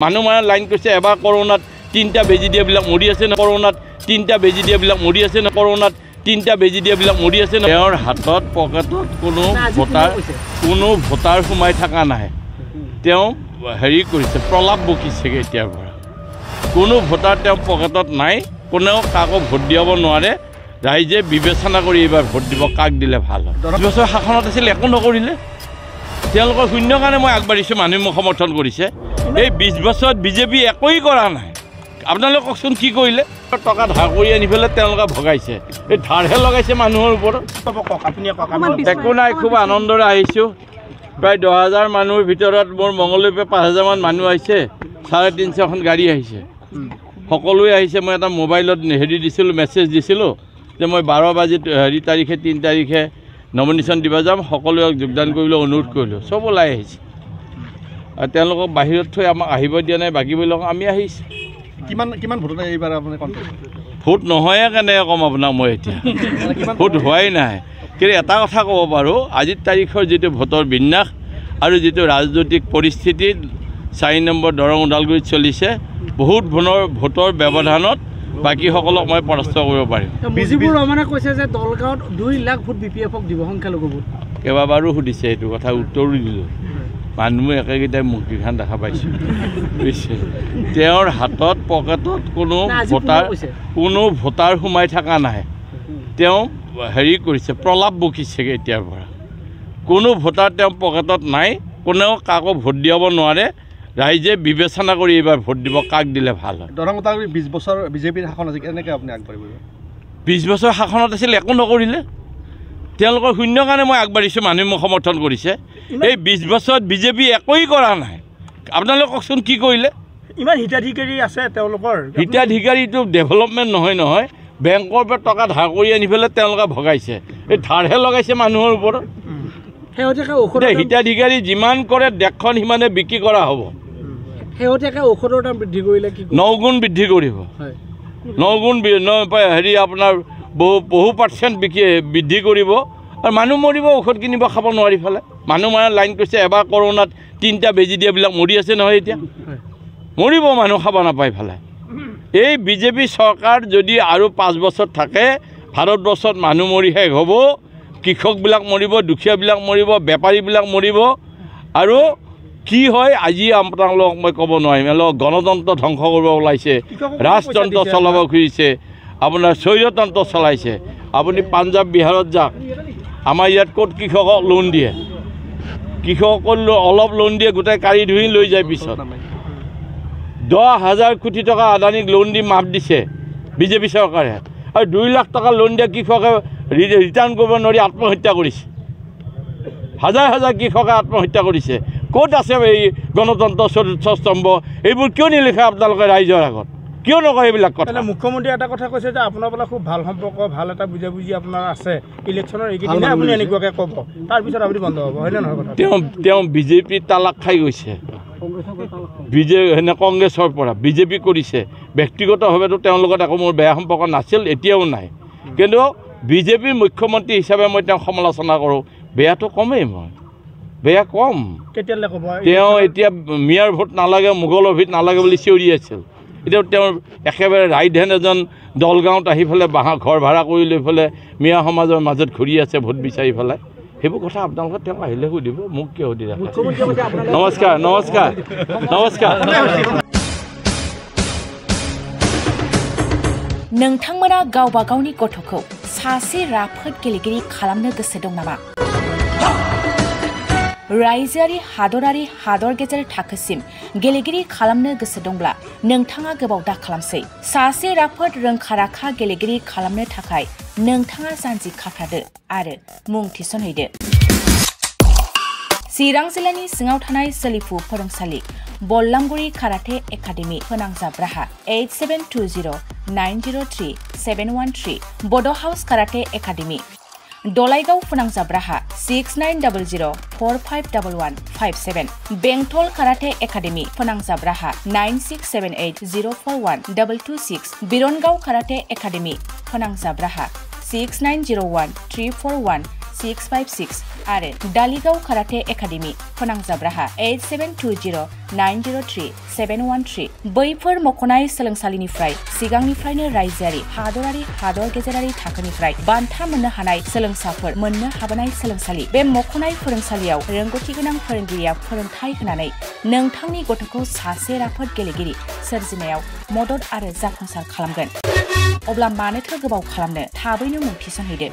মানুহ মাৰা লাইন কৰিছে এবাৰ কৰোনাত 3টা বেজি দিয়াবিলাক মৰি আছে না কৰোনাত 3টা বেজি দিয়াবিলাক মৰি আছে না কৰোনাত 3টা বেজি দিয়াবিলাক মৰি আছে না তেওঁৰ হাতত পকেটত কোনো ভোটাৰ সোমাই থকা নাই তেওঁ হেৰি কৰিছে প্ৰলাপ বকিছে এতিয়াৰ পৰা কোনো ভোটাৰ তেওঁ পকেটত নাই কোনেও কাকো ভোট দিয়াব নোৱাৰে ৰাইজে বিবেচনা কৰি এবাৰ ভোট দিব কাক দিলে ভাল হয় 10 বছৰ শাসনত আছিল একো নকৰিলে তেওঁলোকৰ শূন্য কাৰণে মই আগবাঢ়িছোঁ মানুহে মোক সমৰ্থন কৰিছে এই 20 বছৰত বিজেপি একোই কৰা নাই আপোনালোকে কওকচোন কি কৰিলে টকা ধাৰ কৰি আনি পেলাই তেওঁলোকে ভগাইছে এই ধাৰহে লগাইছে মানুহৰ ওপৰত একো নাই খুব আনন্দৰে আহিছোঁ প্ৰায় 10,000 মানুহৰ ভিতৰত মোৰ মঙলদৈৰ 5,000 মান মানুহ আহিছে 350খন গাড়ী আহিছে সকলোৱে আহিছে মই এটা মোবাইলত হেৰি দিছিলোঁ মেছেজ দিছিলোঁ যে মই 12 তাৰিখে 3 তাৰিখে নমিনেশ্যন দিব যাম সকলোৱে যোগদান কৰিবলৈ অনুৰোধ কৰিলোঁ চব ওলাই আহিছে আৰু তেওঁলোকক বাহিৰত থৈ আমাক আহিব দিয়া নাই বাকীবিলাক আমি আহিছোঁ কিমান ভোট এইবাৰ আপুনি ভোট নহয়ে কেনেকৈ ক'ম আপোনাক মই এতিয়া ভোট হোৱাই নাই কিন্তু এটা কথা ক'ব পাৰোঁ আজিৰ তাৰিখৰ যিটো ভোটৰ বিন্যাস আৰু যিটো ৰাজনৈতিক পৰিস্থিতি 4 নম্বৰ দৰং ওদালগুৰিত চলিছে বহুত ভোটৰ ব্যৱধানত বাকীসকলক মই পৰাস্ত কৰিব পাৰিম বিজিবুৰ ৰহমানে কৈছে যে দলগাঁৱত 2 লাখ ভোট বিপিএফক দিব সংখ্যালঘু ভোট কেইবাবাৰো সুধিছে এইটো কথা উত্তৰো দিলোঁ মানুহে একেগিটাই মুক্তিখান দেখা পাইছোঁ বুজিছে তেওঁৰ হাতত পকেটত কোনো ভোটাৰ সোমাই থকা নাই তেওঁ হেৰি কৰিছে প্ৰলাপ বকিছে এতিয়াৰ পৰা কোনো ভোটাৰ তেওঁ পকেটত নাই কোনেও কাকো ভোট দিয়াব নোৱাৰে ৰাইজে বিবেচনা কৰি এবাৰ ভোট দিব কাক দিলে ভাল হয় দৰং ওদালগুৰি 20 বছৰ বিজেপিৰ শাসন আছে কেনেকৈ আপুনি আগবাঢ়িব 20 বছৰ শাসনত আছিল একো নকৰিলে তেওঁলোকৰ শূন্য কাৰণে মই আগবাঢ়িছোঁ মানুহে মোক সমৰ্থন কৰিছে এই 20 বছৰত বিজেপি একোই কৰা নাই আপোনালোকে কওকচোন কি কৰিলে ইমান হিতাধিকাৰী আছে তেওঁলোকৰ হিতাধিকাৰীটো ডেভেলপমেণ্ট নহয় বেংকৰ পৰা টকা ধাৰ কৰি আনি পেলাই তেওঁলোকে ভগাইছে এই ধাৰহে লগাইছে মানুহৰ ওপৰত হিতাধিকাৰী যিমান কৰে দেশখন সিমানে বিক্ৰী কৰা হ'ব শেহতীয়াকৈ ঔষধৰ দাম বৃদ্ধি কৰিলে কি 9 গুণ বৃদ্ধি কৰিব 9 গুণ হেৰি আপোনাৰ বহু % বৃদ্ধি কৰিব আৰু মানুহ মৰিব ঔষধ কিনিব খাব নোৱাৰি ফেলে মানুহ মাৰা লাইন কৰিছে এবাৰ কৰোনাত 3টা বেজি দিয়াবিলাক মৰি আছে নহয় এতিয়া মৰিব মানুহ খাব নাপাই ফেলে এই বিজেপি চৰকাৰ যদি আৰু 5 বছৰ থাকে ভাৰতবৰ্ষত মানুহ মৰি শেষ হ'ব কৃষকবিলাক মৰিব দুখীয়াবিলাক মৰিব বেপাৰীবিলাক মৰিব আৰু কি হয় আজি আপোনালোকক মই ক'ব নোৱাৰিম গণতন্ত্ৰ ধ্বংস কৰিব ওলাইছে ৰাজতন্ত্ৰ চলাব খুজিছে আপোনাৰ স্বৈৰতন্ত্ৰ চলাইছে আপুনি পাঞ্জাৱ বিহাৰত যাওক আমাৰ ইয়াত ক'ত কৃষকক লোন দিয়ে কৃষকক অলপ লোন দিয়ে গোটেই কাঢ়ি ধুই লৈ যায় পিছত 10,000 কোটি টকা আদানীক লোন দি মাফ দিছে বিজেপি চৰকাৰে আৰু 2 লাখ টকা লোন দিয়া কৃষকে ৰিটাৰ্ণ কৰিব নোৱাৰি আত্মহত্যা কৰিছে হাজাৰ কৃষকে আত্মহত্যা কৰিছে ক'ত আছে এই গণতন্ত্ৰ চতুৰ্থ স্তম্ভ এইবোৰ কিয় নিলিখে আপোনালোকে ৰাইজৰ আগত কিয় নকয় এইবিলাক কথা মুখ্যমন্ত্ৰী এটা কথা কৈছে যে আপোনাৰ বোলে খুব ভাল সম্পৰ্ক ভাল এটা বুজাবুজি আপোনাৰ আছে ইলেকশ্যনৰ এইকেইদিনে আপুনি এনেকুৱাকৈ ক'ব তাৰপিছত আপুনি বন্ধ হ'ব হয়নে নহয় কথা তেওঁ বিজেপি তালাক খাই গৈছে কংগ্ৰেছৰ পৰা বিজেপি কৰিছে ব্যক্তিগতভাৱেতো তেওঁৰ লগত একো মোৰ বেয়া সম্পৰ্ক নাছিল এতিয়াও নাই কিন্তু বিজেপিৰ মুখ্যমন্ত্ৰী হিচাপে মই তেওঁক সমালোচনা কৰোঁ বেয়াটো কমেই মই বেয়া কম কেতিয়ালৈ ক'ব তেওঁ এতিয়া মিয়াৰ ভোট নালাগে মোগলৰ ভোট নালাগে বুলি চিঞৰি আছিল এতিয়া তেওঁৰ একেবাৰে ৰাইট হেণ্ড এজন দলগাঁৱত আহি পেলাই ঘৰ ভাড়া কৰি লৈ পেলাই মিয়া সমাজৰ মাজত ঘূৰি আছে ভোট বিচাৰি পেলাই সেইবোৰ কথা আপোনালোকে তেওঁক আহিলে সুধিব মোক কিয় সুধি ৰাখে নমস্কাৰ नोंथांमोना गावबा गावनि गथ'खौ सासे राफोद गेलेगिरि खालामनो गोसो दं नामा? रायजोआरि हादरारि हादर गेजेर थाखोसिम गेलेगिरि खालामनो गोसो दंब्ला नोंथाङा गोबाव दा खालामसै सासे राफोद रोंखा-राखा गेलेगिरि खालामनो थाखाय नोंथाङा जानजि खाफ्रादो आरो मुं थिसनहैदो चिरां जिल्लानि सिङाव थानाय सोलिफु फोरोंसालि बल्लामगुरि काराटे एकाडेमि फोनांजाब राहा 8720903713 बड' हाउस काराटे एकाडेमि दलाइगाव फोनांजाब राहा 6900451157 बेंटल काराटे एकाडेमि फोनांजाब राहा 9678041226 बिरनगाव काराटे एकाडेमि फोनांजाब राहा 69013417 656 आरो डालिगाव काराटे एकाडेमि फोनांजाब राहा 8720903713 बैफोर मख'नाय सोलोंसालिनिफ्राय सिगांनिफ्रायनो रायजोआरि हादरारि हादर गेजेरारि थाखोनिफ्राय बान्था मोननो हानाय सोलोंसाफोर मोननो हाबोनाय सोलोंसालि बे मख'नाय फोरोंसालियाव रोंगौथि गोनां फोरोंगिरिया फोरोंथाय होनानै नोंथांनि गथ'खौ सासे राफोद गेलेगिरि सोरजिनायाव मदद आरो जाफुंसार खालामगोन। अब्ला मानोथो गोबाव खालामनो थाबैनो मुं थिसनहैदो।